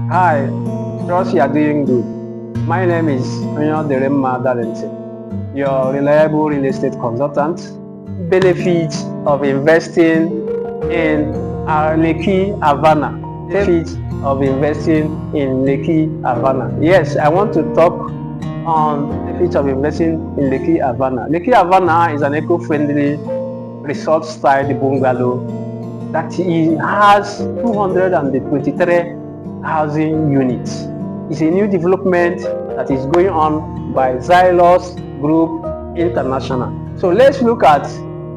Hi, trust you are doing good. My name is Onyoderemma Darlington, your reliable real estate consultant. Benefits of investing in Lekki Avana. Benefits of investing in Lekki Avana. Yes, I want to talk on benefits of investing in Lekki Avana. Lekki Avana is an eco-friendly resort-style bungalow that has 223 housing units. It's a new development that is going on by Xylos Group International. So let's look at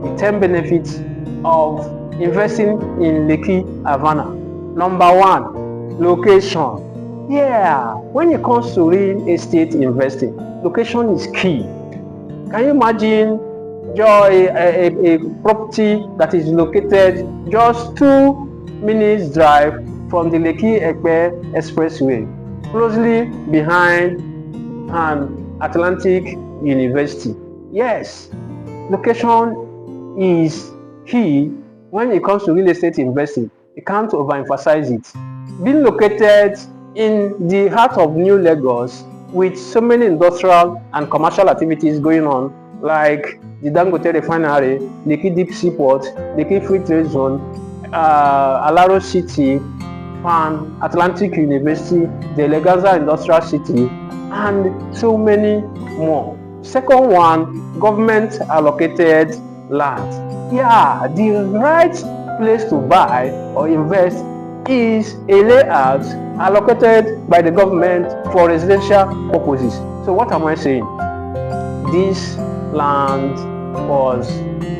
the 10 benefits of investing in Lekki Avana. Number 1, location. Yeah, when it comes to real estate investing, location is key. Can you imagine a property that is located just 2 minutes drive from the Lekki Expressway, closely behind an Atlantic University? Yes, location is key when it comes to real estate investing. You can't overemphasize it. Being located in the heart of New Lagos with so many industrial and commercial activities going on, like the Dangote Refinery, Lekki Deep Seaport, Lekki Free Trade Zone, Alaro City, Pan Atlantic University, the Legaza Industrial City, and so many more. Second one, government allocated land. Yeah, the right place to buy or invest is a layout allocated by the government for residential purposes. So what am I saying? This land was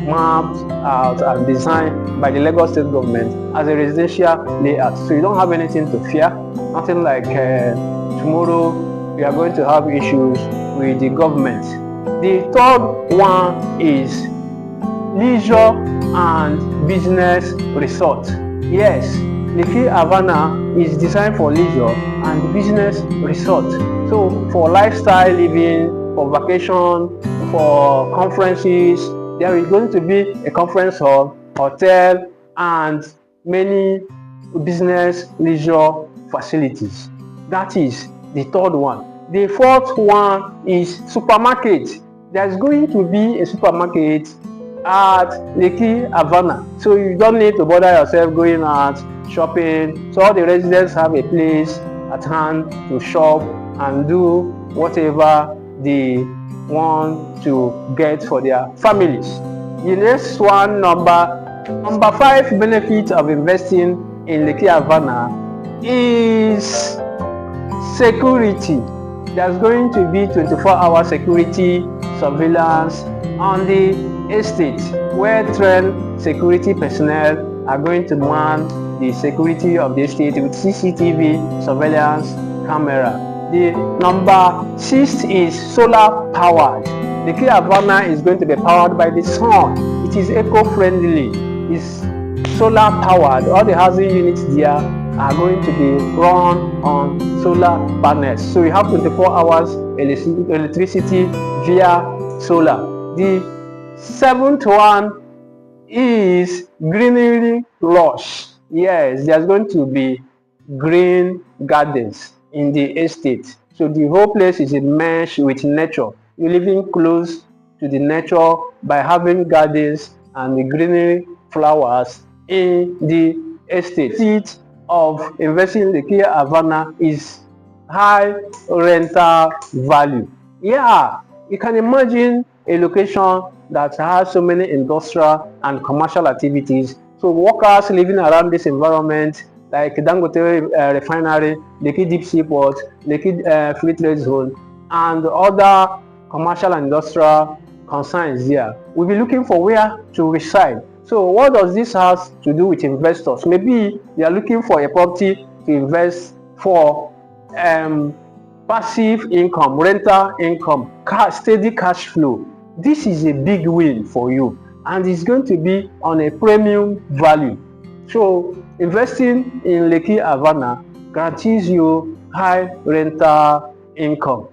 mapped out and designed by the Lagos State government as a residential layout. So you don't have anything to fear. Nothing like tomorrow we are going to have issues with the government. The third one is leisure and business resort. Yes, Lekki Avana is designed for leisure and business resort. So for lifestyle living, for vacation, for conferences, there is going to be a conference hall, hotel, and many business leisure facilities. That is the third one. The fourth one is supermarket. There's going to be a supermarket at Lekki Avana, so you don't need to bother yourself going out shopping. So all the residents have a place at hand to shop and do whatever they want to get for their families. The next one, number 5 benefit of investing in Lekki Avana is security. There's going to be 24-hour security surveillance on the estate, where trained security personnel are going to man the security of the estate with CCTV surveillance camera. The number 6 is solar powered. Lekki Avana is going to be powered by the sun. It is eco-friendly. It's solar powered. All the housing units there are going to be run on solar panels. So you have 24 hours electricity via solar. The 7th one is greenery rush. Yes, there's going to be green gardens in the estate. So the whole place is enmeshed with nature. You're living close to the nature by having gardens and the greenery flowers in the estate. The benefit of investing in the Lekki Avana is high rental value. Yeah, you can imagine a location that has so many industrial and commercial activities. So workers living around this environment, like Dangote Refinery, Lekki Deep Seaport, Lekki Free Trade Zone, and other commercial and industrial concerns here, will be looking for where to reside. So what does this have to do with investors? Maybe they are looking for a property to invest for passive income, rental income, steady cash flow. This is a big win for you, and it's going to be on a premium value. So investing in Lekki Avana guarantees you high rental income.